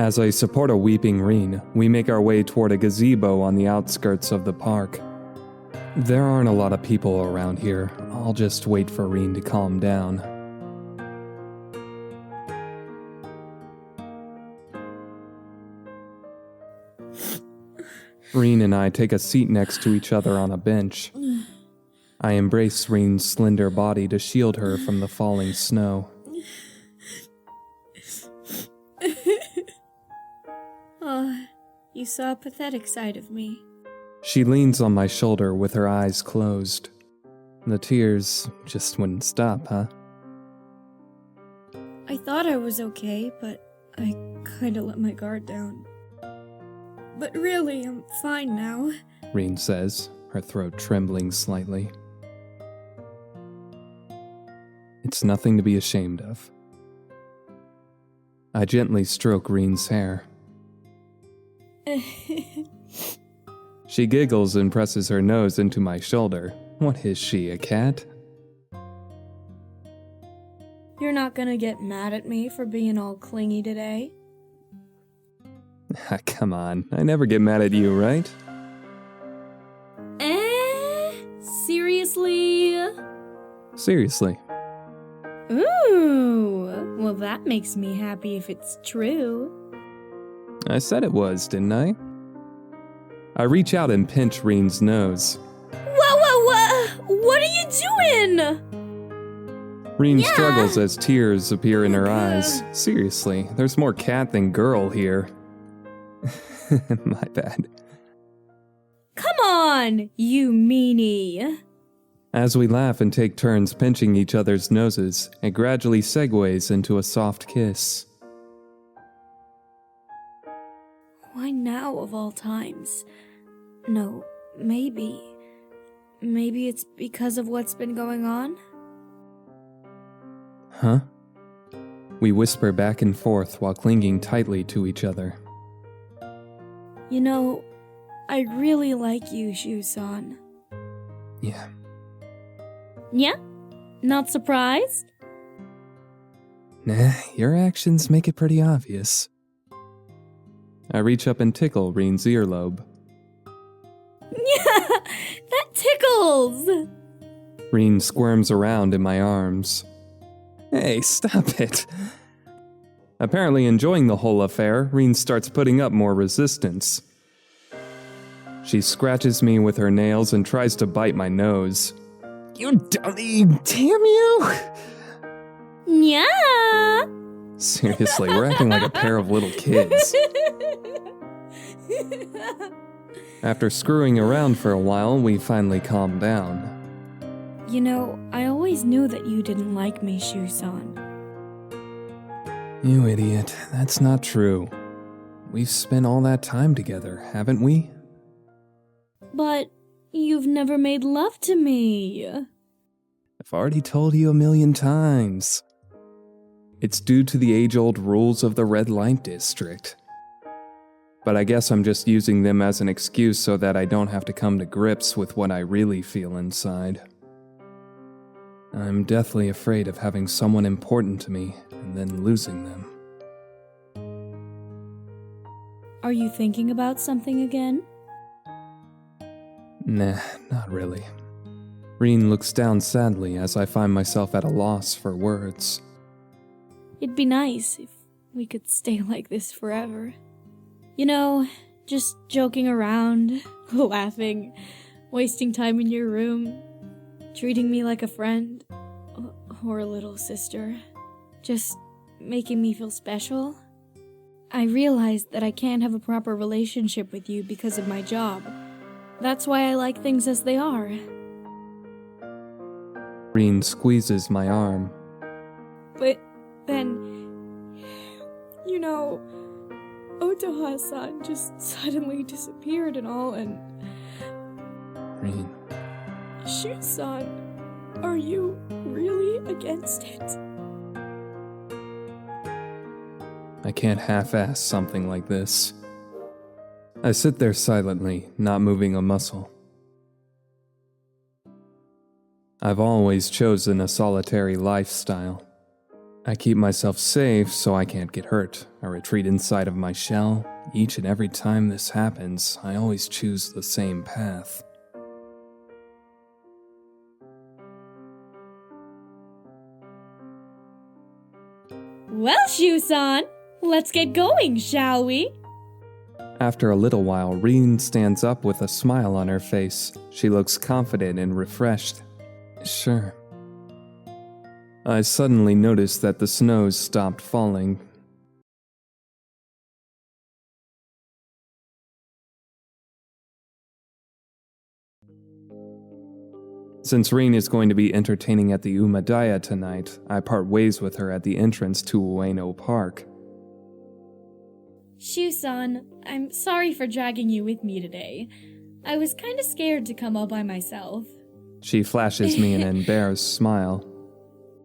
As I support a weeping Rin, we make our way toward a gazebo on the outskirts of the park. There aren't a lot of people around here. I'll just wait for Rin to calm down. Rin and I take a seat next to each other on a bench. I embrace Rin's slender body to shield her from the falling snow. Oh, you saw a pathetic side of me. She leans on my shoulder with her eyes closed. The tears just wouldn't stop, huh? I thought I was okay, but I kinda let my guard down. But really, I'm fine now. Rin says, her throat trembling slightly. It's nothing to be ashamed of. I gently stroke Rin's hair. She giggles and presses her nose into my shoulder. What is she, a cat? You're not gonna get mad at me for being all clingy today? Come on, I never get mad at you, right? Seriously? Seriously. Ooh, well that makes me happy if it's true. I said it was, didn't I? I reach out and pinch Rin's nose. What are you doing? Rin struggles as tears appear in her eyes. Seriously, there's more cat than girl here. My bad. Come on, you meanie. As we laugh and take turns pinching each other's noses, it gradually segues into a soft kiss. Why now of all times? No, maybe it's because of what's been going on? Huh? We whisper back and forth while clinging tightly to each other. You know, I really like you, Shu-san. Yeah. Yeah? Not surprised? Nah, your actions make it pretty obvious. I reach up and tickle Rin's earlobe. Yeah, that tickles! Rin squirms around in my arms. Hey, stop it. Apparently enjoying the whole affair, Rin starts putting up more resistance. She scratches me with her nails and tries to bite my nose. You dummy! Damn you! Yeah! Seriously, we're acting like a pair of little kids. After screwing around for a while, we finally calm down. You know, I always knew that you didn't like me, Shu-san. You idiot, that's not true. We've spent all that time together, haven't we? But you've never made love to me. I've already told you 1,000,000 times. It's due to the age-old rules of the red light district. But I guess I'm just using them as an excuse so that I don't have to come to grips with what I really feel inside. I'm deathly afraid of having someone important to me and then losing them. Are you thinking about something again? Nah, not really. Rin looks down sadly as I find myself at a loss for words. It'd be nice if we could stay like this forever. You know, just joking around, laughing, wasting time in your room, treating me like a friend, or a little sister, just making me feel special. I realized that I can't have a proper relationship with you because of my job. That's why I like things as they are. Rin squeezes my arm. But then, you know, Otoha-san just suddenly disappeared and all, and... Rin. Shu-san, are you really against it? I can't half-ass something like this. I sit there silently, not moving a muscle. I've always chosen a solitary lifestyle. I keep myself safe so I can't get hurt. I retreat inside of my shell. Each and every time this happens, I always choose the same path. Well, Shu-san, let's get going, shall we? After a little while, Rin stands up with a smile on her face. She looks confident and refreshed. Sure. I suddenly noticed that the snows stopped falling. Since Rin is going to be entertaining at the Umadaya tonight, I part ways with her at the entrance to Ueno Park. Shu-san, I'm sorry for dragging you with me today. I was kinda scared to come all by myself. She flashes me an embarrassed smile.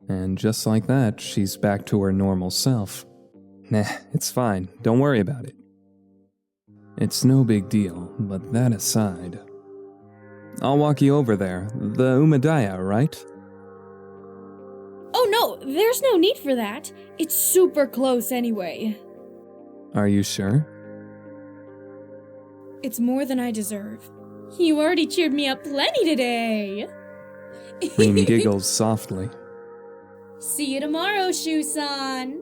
And just like that, she's back to her normal self. Nah, it's fine. Don't worry about it. It's no big deal, but that aside... I'll walk you over there. The Umadaya, right? Oh no, there's no need for that. It's super close anyway. Are you sure? It's more than I deserve. You already cheered me up plenty today. Rin giggles softly. See you tomorrow, Shu-san.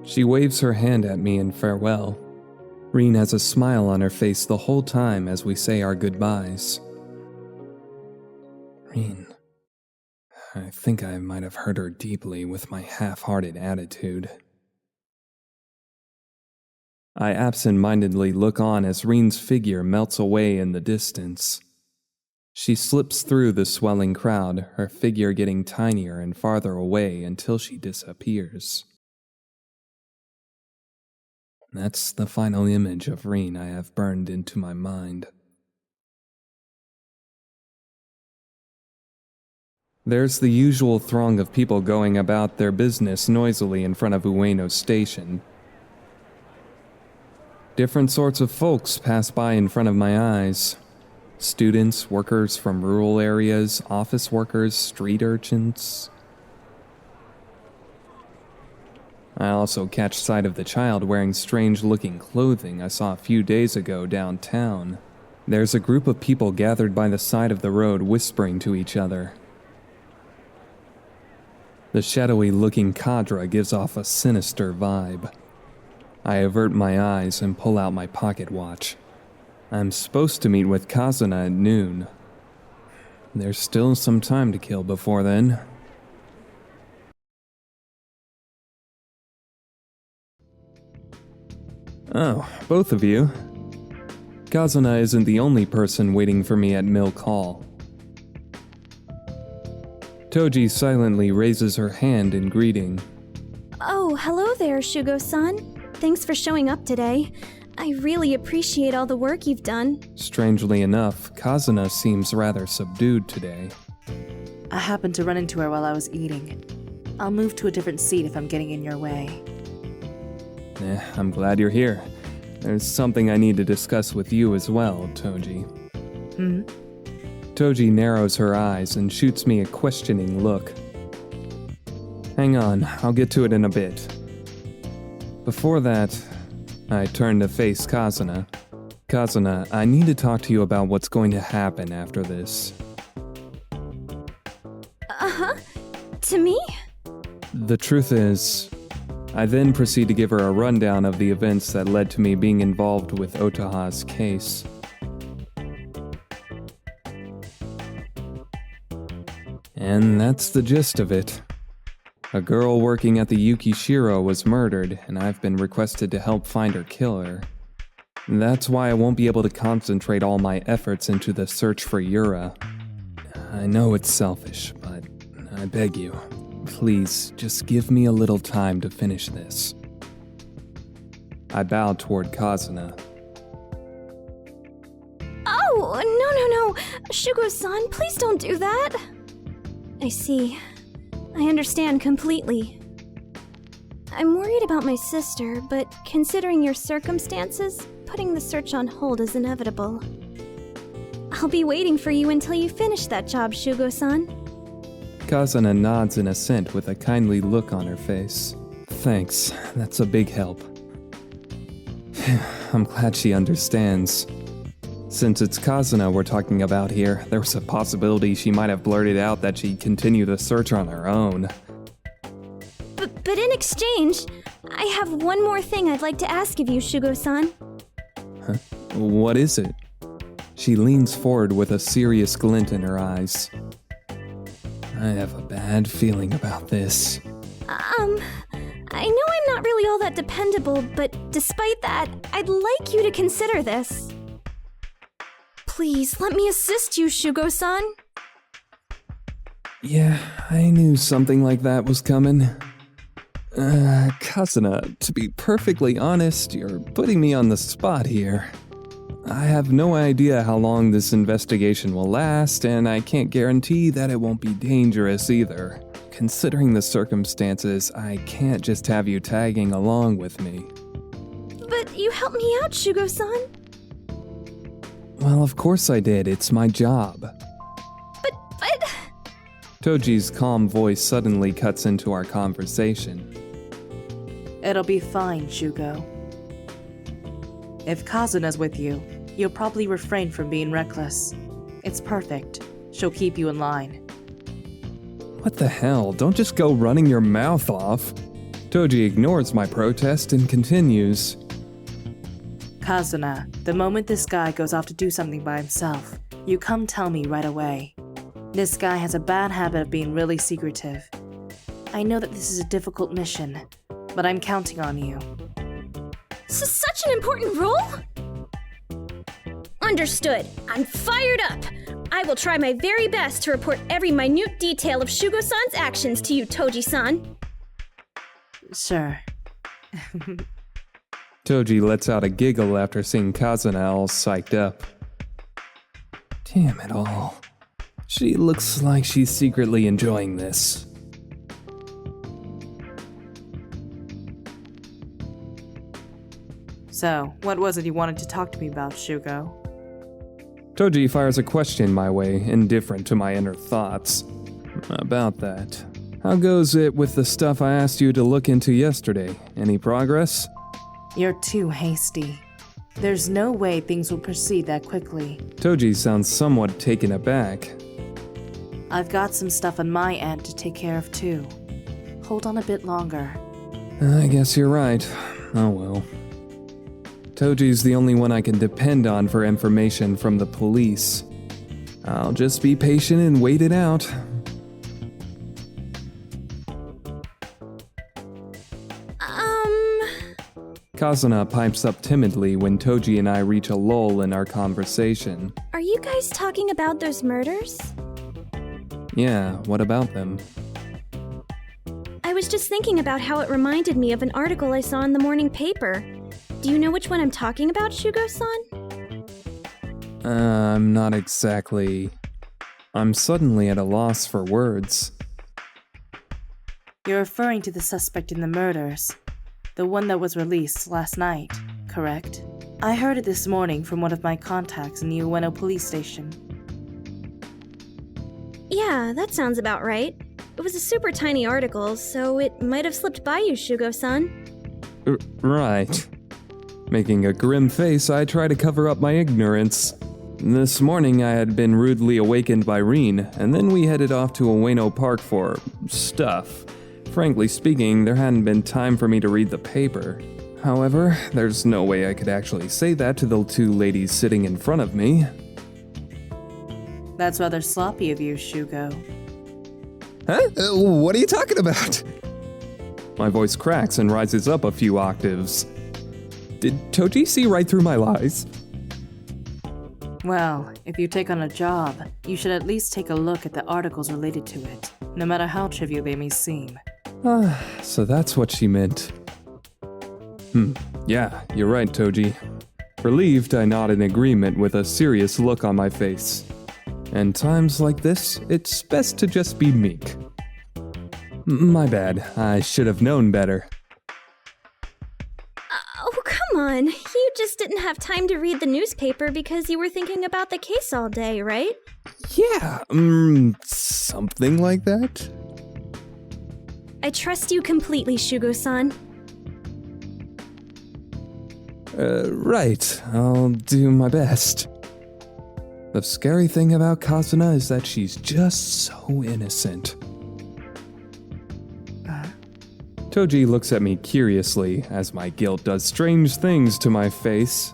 She waves her hand at me in farewell. Rin has a smile on her face the whole time as we say our goodbyes. Rin, I think I might have hurt her deeply with my half-hearted attitude. I absent-mindedly look on as Rin's figure melts away in the distance. She slips through the swelling crowd, her figure getting tinier and farther away until she disappears. That's the final image of Rin I have burned into my mind. There's the usual throng of people going about their business noisily in front of Ueno Station. Different sorts of folks pass by in front of my eyes. Students, workers from rural areas, office workers, street urchins. I also catch sight of the child wearing strange-looking clothing I saw a few days ago downtown. There's a group of people gathered by the side of the road whispering to each other. The shadowy-looking cadre gives off a sinister vibe. I avert my eyes and pull out my pocket watch. I'm supposed to meet with Kazuna at noon. There's still some time to kill before then. Oh, both of you. Kazuna isn't the only person waiting for me at Milk Hall. Toji silently raises her hand in greeting. Oh, hello there, Shugo-san. Thanks for showing up today. I really appreciate all the work you've done. Strangely enough, Kazuna seems rather subdued today. I happened to run into her while I was eating. I'll move to a different seat if I'm getting in your way. I'm glad you're here. There's something I need to discuss with you as well, Toji. Toji narrows her eyes and shoots me a questioning look. Hang on, I'll get to it in a bit. Before that, I turn to face Kazuna. Kazuna, I need to talk to you about what's going to happen after this. To me? The truth is, I then proceed to give her a rundown of the events that led to me being involved with Otaha's case. And that's the gist of it. A girl working at the Yukishiro was murdered, and I've been requested to help find her killer. That's why I won't be able to concentrate all my efforts into the search for Yura. I know it's selfish, but I beg you, please just give me a little time to finish this. I bow toward Kazuna. Oh, no. Shugo-san, please don't do that. I see. I understand completely. I'm worried about my sister, but considering your circumstances, putting the search on hold is inevitable. I'll be waiting for you until you finish that job, Shugo-san. Kazuna nods in assent with a kindly look on her face. Thanks, that's a big help. I'm glad she understands. Since it's Kazuna we're talking about here, there was a possibility she might have blurted out that she'd continue the search on her own. But in exchange, I have one more thing I'd like to ask of you, Shugo-san. Huh? What is it? She leans forward with a serious glint in her eyes. I have a bad feeling about this. I know I'm not really all that dependable, but despite that, I'd like you to consider this. Please, let me assist you, Shugo-san. Yeah, I knew something like that was coming. Kazuna, to be perfectly honest, you're putting me on the spot here. I have no idea how long this investigation will last, and I can't guarantee that it won't be dangerous either. Considering the circumstances, I can't just have you tagging along with me. But you helped me out, Shugo-san. Well, of course I did. It's my job. But... Toji's calm voice suddenly cuts into our conversation. It'll be fine, Shugo. If Kazuna's with you, you'll probably refrain from being reckless. It's perfect. She'll keep you in line. What the hell? Don't just go running your mouth off. Toji ignores my protest and continues. Kazuna, the moment this guy goes off to do something by himself, you come tell me right away. This guy has a bad habit of being really secretive. I know that this is a difficult mission, but I'm counting on you. Such an important role? Understood. I'm fired up. I will try my very best to report every minute detail of Shugo-san's actions to you, Toji-san. Sure. Toji lets out a giggle after seeing Kazuna all psyched up. Damn it all. She looks like she's secretly enjoying this. So, what was it you wanted to talk to me about, Shugo? Toji fires a question my way, indifferent to my inner thoughts. About that. How goes it with the stuff I asked you to look into yesterday? Any progress? You're too hasty. There's no way things will proceed that quickly. Toji sounds somewhat taken aback. I've got some stuff on my end to take care of too. Hold on a bit longer. I guess you're right. Oh well. Toji's the only one I can depend on for information from the police. I'll just be patient and wait it out. Kazuna pipes up timidly when Toji and I reach a lull in our conversation. Are you guys talking about those murders? Yeah, what about them? I was just thinking about how it reminded me of an article I saw in the morning paper. Do you know which one I'm talking about, Shugo-san? I'm not exactly... I'm suddenly at a loss for words. You're referring to the suspect in the murders. The one that was released last night, correct? I heard it this morning from one of my contacts in the Ueno police station. Yeah, that sounds about right. It was a super tiny article, so it might have slipped by you, Shugo-san. Right. Making a grim face, I try to cover up my ignorance. This morning I had been rudely awakened by Rin, and then we headed off to Ueno Park for... stuff. Frankly speaking, there hadn't been time for me to read the paper. However, there's no way I could actually say that to the two ladies sitting in front of me. That's rather sloppy of you, Shugo. Huh? What are you talking about? My voice cracks and rises up a few octaves. Did Toji see right through my lies? Well, if you take on a job, you should at least take a look at the articles related to it, no matter how trivial they may seem. So that's what she meant. Yeah, you're right, Toji. Relieved, I nod in agreement with a serious look on my face. And times like this, it's best to just be meek. My bad, I should have known better. Oh, come on. You just didn't have time to read the newspaper because you were thinking about the case all day, right? Yeah, something like that. I trust you completely, Shugo-san. Right. I'll do my best. The scary thing about Kazuna is that she's just so innocent. Toji looks at me curiously as my guilt does strange things to my face.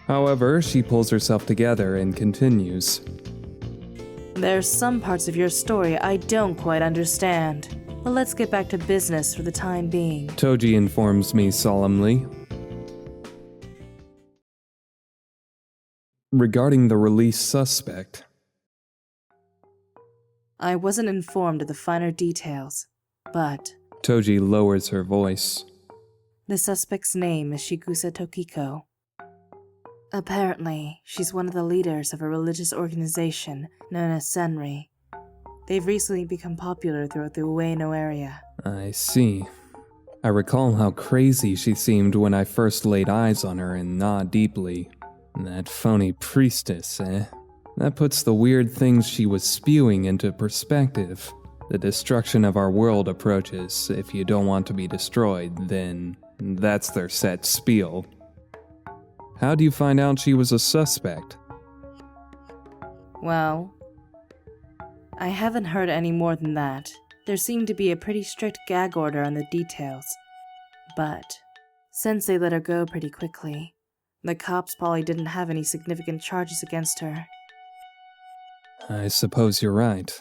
However, she pulls herself together and continues. There's some parts of your story I don't quite understand. But let's get back to business for the time being. Toji informs me solemnly. Regarding the released suspect. I wasn't informed of the finer details, but Toji lowers her voice. the suspect's name is Shigusa Tokiko. Apparently, she's one of the leaders of a religious organization known as Senri. They've recently become popular throughout the Ueno area. I see. I recall how crazy she seemed when I first laid eyes on her and gnawed deeply. That phony priestess, eh? That puts the weird things she was spewing into perspective. The destruction of our world approaches. If you don't want to be destroyed, then that's their set spiel. How do you find out she was a suspect? Well, I haven't heard any more than that. There seemed to be a pretty strict gag order on the details. But since they let her go pretty quickly, the cops probably didn't have any significant charges against her. I suppose you're right.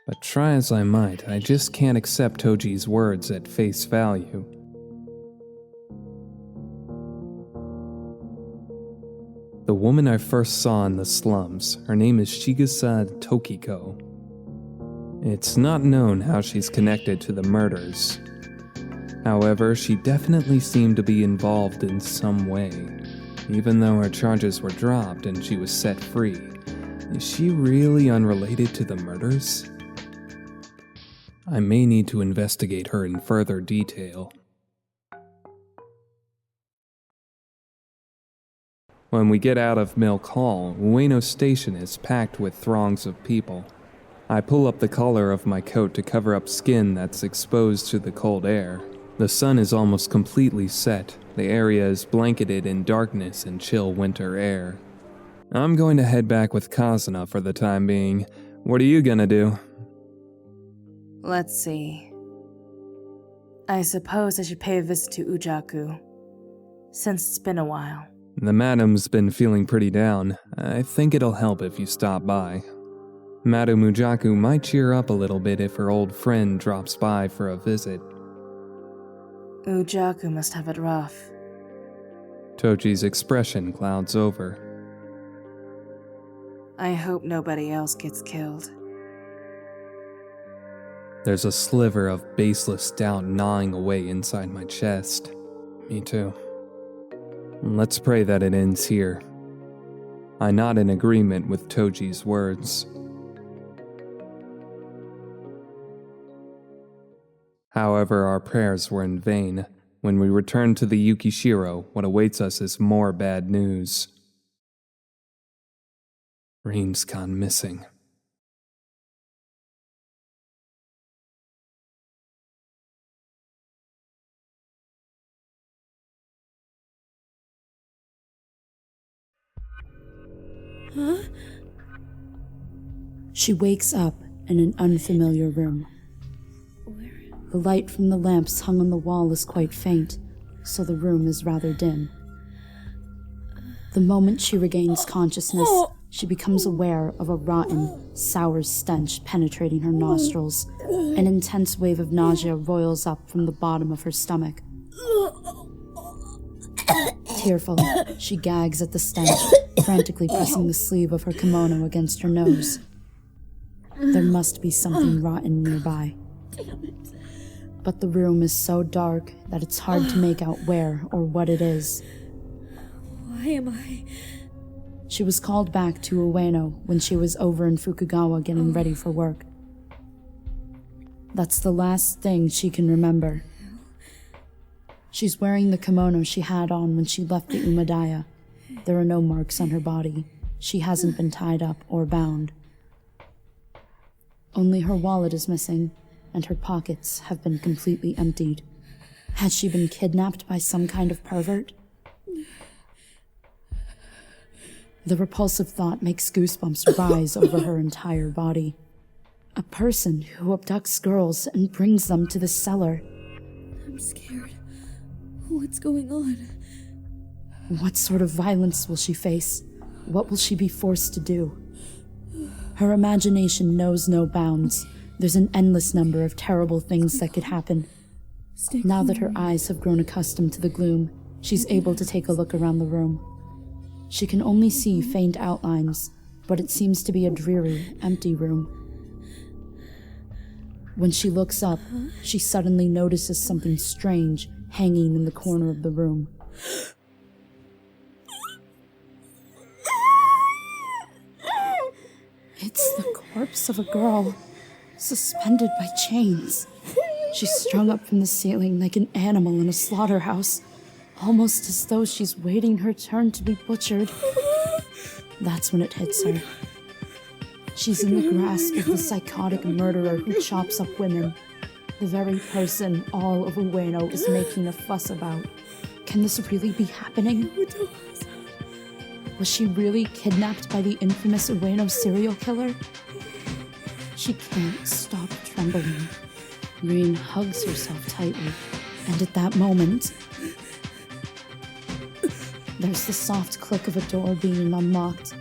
But try as I might, I just can't accept Toji's words at face value. The woman I first saw in the slums, her name is Shigusa Tokiko. It's not known how she's connected to the murders. However, she definitely seemed to be involved in some way. Even though her charges were dropped and she was set free, is she really unrelated to the murders? I may need to investigate her in further detail. When we get out of Milk Hall, Ueno Station is packed with throngs of people. I pull up the collar of my coat to cover up skin that's exposed to the cold air. The sun is almost completely set. The area is blanketed in darkness and chill winter air. I'm going to head back with Kazuna for the time being. What are you gonna do? Let's see. I suppose I should pay a visit to Ujaku, since it's been a while. The madam's been feeling pretty down. I think it'll help if you stop by. Madam Ujaku might cheer up a little bit if her old friend drops by for a visit. Ujaku must have it rough. Toji's expression clouds over. I hope nobody else gets killed. There's a sliver of baseless doubt gnawing away inside my chest. Me too. Let's pray that it ends here. I nod in agreement with Toji's words. However, our prayers were in vain. When we return to the Yukishiro, what awaits us is more bad news. Rin's gone missing. Huh? She wakes up in an unfamiliar room. Where? The light from the lamps hung on the wall is quite faint, so the room is rather dim. The moment she regains consciousness, she becomes aware of a rotten, sour stench penetrating her nostrils. An intense wave of nausea roils up from the bottom of her stomach. Tearful, she gags at the stench, frantically pressing the sleeve of her kimono against her nose. There must be something rotten nearby. But the room is so dark that it's hard to make out where or what it is. Why am I? She was called back to Ueno when she was over in Fukugawa getting ready for work. That's the last thing she can remember. She's wearing the kimono she had on when she left the Umadaya. There are no marks on her body. She hasn't been tied up or bound. Only her wallet is missing, and her pockets have been completely emptied. Has she been kidnapped by some kind of pervert? The repulsive thought makes goosebumps rise over her entire body. A person who abducts girls and brings them to the cellar. I'm scared. What's going on? What sort of violence will she face? What will she be forced to do? Her imagination knows no bounds. There's an endless number of terrible things that could happen. Now that her eyes have grown accustomed to the gloom, she's able to take a look around the room. She can only see faint outlines, but it seems to be a dreary, empty room. When she looks up, she suddenly notices something strange hanging in the corner of the room. It's the corpse of a girl, suspended by chains. She's strung up from the ceiling like an animal in a slaughterhouse, almost as though she's waiting her turn to be butchered. That's when it hits her. She's in the grasp of the psychotic murderer who chops up women, the very person all of Ueno is making a fuss about. Can this really be happening? Was she really kidnapped by the infamous Ueno serial killer? She can't stop trembling. Rin hugs herself tightly, and at that moment, there's the soft click of a door being unlocked.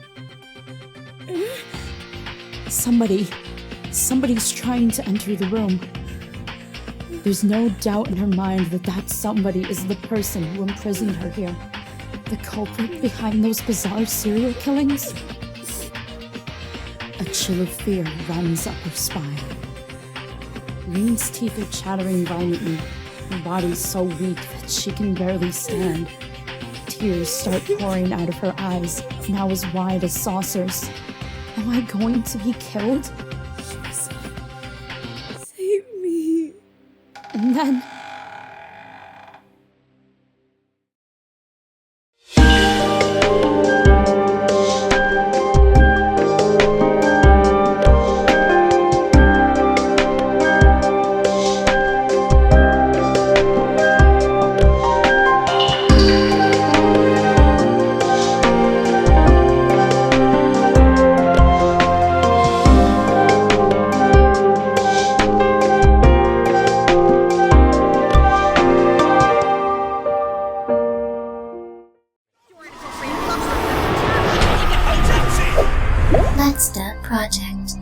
Somebody's trying to enter the room. There's no doubt in her mind that that somebody is the person who imprisoned her here. The culprit behind those bizarre serial killings? A chill of fear runs up her spine. Rin's teeth are chattering violently. Her body's so weak that she can barely stand. Tears start pouring out of her eyes, now as wide as saucers. Am I going to be killed? Save me. And then... Let's Start Project.